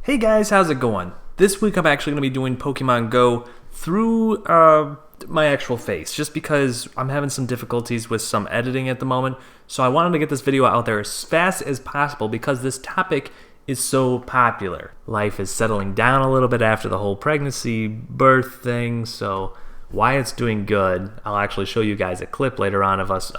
Hey guys, how's it going? This week I'm actually going to be doing Pokemon Go through my actual face, just because I'm having some difficulties with some editing at the moment. So I wanted to get this video out there as fast as possible because this topic is so popular. Life is settling down a little bit after the whole pregnancy, birth thing, so Wyatt's doing good. I'll actually show you guys a clip later on of us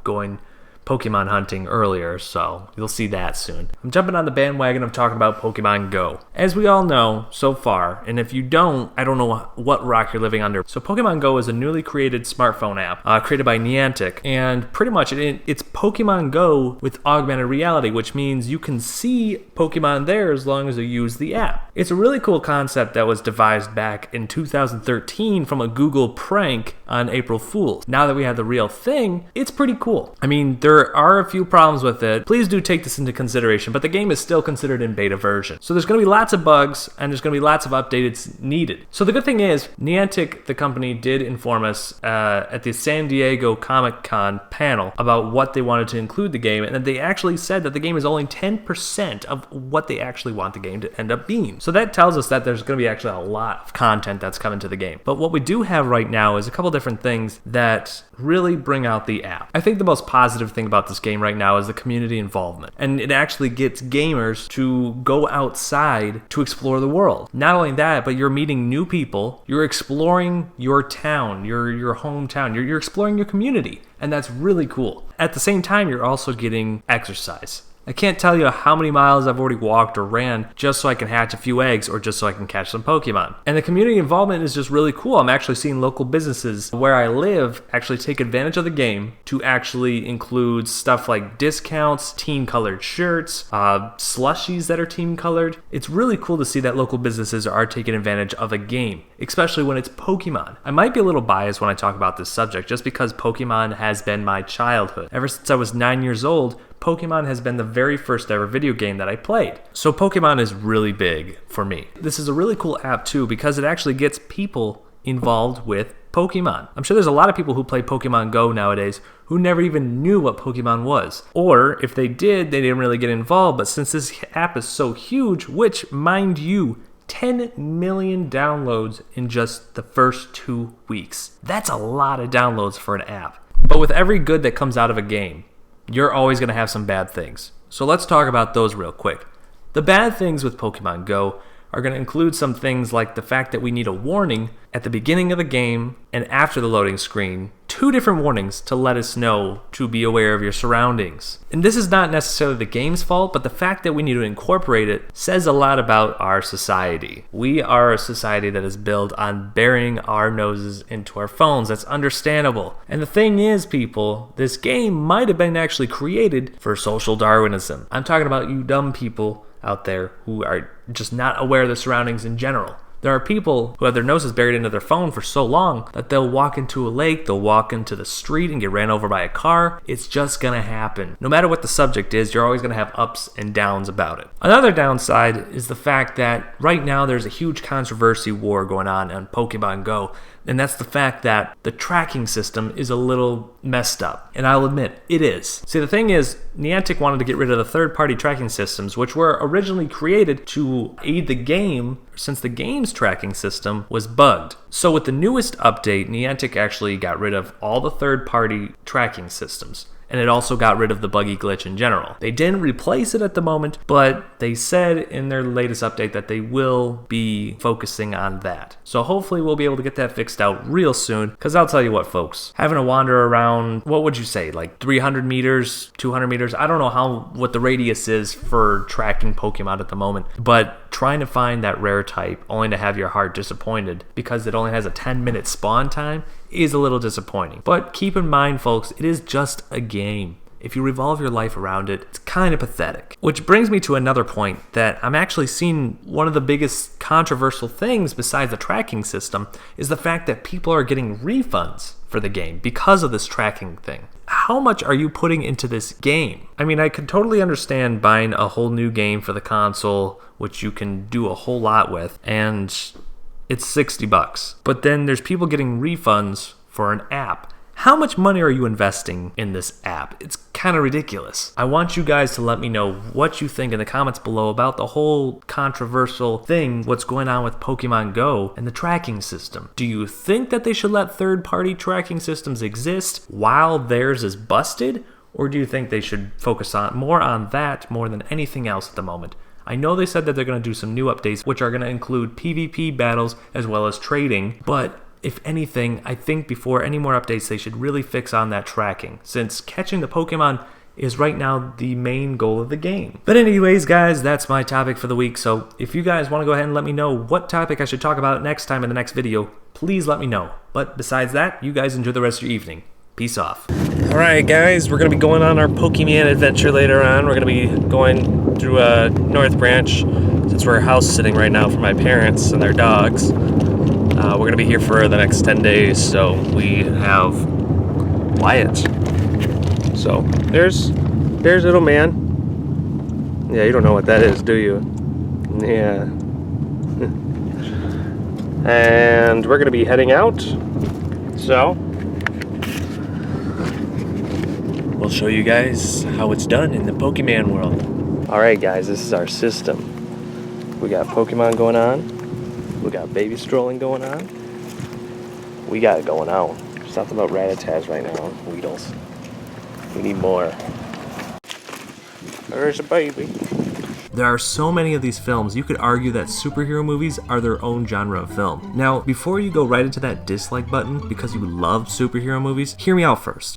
going Pokemon hunting earlier, so you'll see that soon. I'm jumping on the bandwagon of talking about Pokemon Go. As we all know so far, and if you don't, I don't know what rock you're living under. So Pokemon Go is a newly created smartphone app created by Niantic, and pretty much it's Pokemon Go with augmented reality, which means you can see Pokemon there as long as you use the app. It's a really cool concept that was devised back in 2013 from a Google prank on April Fool's. Now that we have the real thing, it's pretty cool. I mean, there are a few problems with it. Please do take this into consideration, but the game is still considered in beta version. So there's going to be lots of bugs, and there's going to be lots of updates needed. So the good thing is, Niantic, the company, did inform us at the San Diego Comic-Con panel about what they wanted to include the game, and they actually said that the game is only 10% of what they actually want the game to end up being. So that tells us that there's going to be actually a lot of content that's coming to the game. But what we do have right now is a couple different things that really bring out the app. I think the most positive thing about this game right now is the community involvement, and it actually gets gamers to go outside to explore the world. Not only that, but you're meeting new people, you're exploring your town, your hometown, you're exploring your community, and that's really cool. At the same time, you're also getting exercise. I can't tell you how many miles I've already walked or ran just so I can hatch a few eggs or just so I can catch some Pokemon. And the community involvement is just really cool. I'm actually seeing local businesses where I live actually take advantage of the game to actually include stuff like discounts, team-colored shirts, slushies that are team-colored. It's really cool to see that local businesses are taking advantage of a game, especially when it's Pokemon. I might be a little biased when I talk about this subject just because Pokemon has been my childhood. Ever since I was 9 years old, Pokemon has been the very first ever video game that I played. So Pokemon is really big for me. This is a really cool app too because it actually gets people involved with Pokemon. I'm sure there's a lot of people who play Pokemon Go nowadays who never even knew what Pokemon was. Or if they did, they didn't really get involved. But since this app is so huge, which, mind you, 10 million downloads in just the first 2 weeks. That's a lot of downloads for an app. But with every good that comes out of a game, you're always going to have some bad things. So let's talk about those real quick. The bad things with Pokemon Go are going to include some things like the fact that we need a warning at the beginning of the game and after the loading screen. 2 different warnings to let us know to be aware of your surroundings. And this is not necessarily the game's fault, but the fact that we need to incorporate it says a lot about our society. We are a society that is built on burying our noses into our phones. That's understandable. And the thing is, people, this game might have been actually created for social Darwinism. I'm talking about you dumb people out there who are just not aware of the surroundings in general. There are people who have their noses buried into their phone for so long that they'll walk into a lake, they'll walk into the street and get ran over by a car. It's just gonna happen. No matter what the subject is, you're always gonna have ups and downs about it. Another downside is the fact that right now there's a huge controversy war going on Pokemon Go, and that's the fact that the tracking system is a little messed up. And I'll admit, it is. See, the thing is, Niantic wanted to get rid of the third-party tracking systems, which were originally created to aid the game, since the game's tracking system was bugged. So with the newest update, Niantic actually got rid of all the third-party tracking systems. And it also got rid of the buggy glitch in general. They didn't replace it at the moment, but they said in their latest update that they will be focusing on that. So hopefully we'll be able to get that fixed out real soon, because I'll tell you what, folks, having to wander around, what would you say, like 300 meters, 200 meters? I don't know what the radius is for tracking Pokemon at the moment, but trying to find that rare type only to have your heart disappointed because it only has a 10-minute spawn time is a little disappointing. But keep in mind, folks, it is just a game. If you revolve your life around it, it's kind of pathetic. Which brings me to another point that I'm actually seeing one of the biggest controversial things besides the tracking system is the fact that people are getting refunds for the game because of this tracking thing. How much are you putting into this game? I mean, I could totally understand buying a whole new game for the console, which you can do a whole lot with, and it's $60. But then there's people getting refunds for an app. How much money are you investing in this app? It's kind of ridiculous. I want you guys to let me know what you think in the comments below about the whole controversial thing, what's going on with Pokemon Go and the tracking system. Do you think that they should let third-party tracking systems exist while theirs is busted? Or do you think they should focus more on that more than anything else at the moment? I know they said that they're going to do some new updates, which are going to include PvP battles as well as trading, but if anything, I think before any more updates, they should really fix on that tracking, since catching the Pokemon is right now the main goal of the game. But anyways, guys, that's my topic for the week, so if you guys want to go ahead and let me know what topic I should talk about next time in the next video, please let me know. But besides that, you guys enjoy the rest of your evening. Peace off. Alright guys, we're going to be going on our Pokemon adventure later on. We're going to be going through North Branch, since we're house sitting right now for my parents and their dogs. We're going to be here for the next 10 days, so we have Wyatt. So, there's little man. Yeah, you don't know what that is, do you? Yeah. And we're going to be heading out, so we'll show you guys how it's done in the Pokemon world. Alright guys, this is our system. We got Pokemon going on. We got baby strolling going on. We got it going on. There's nothing about Rattatas right now. Weedles. We need more. There's a baby. There are so many of these films, you could argue that superhero movies are their own genre of film. Now, before you go right into that dislike button because you love superhero movies, hear me out first.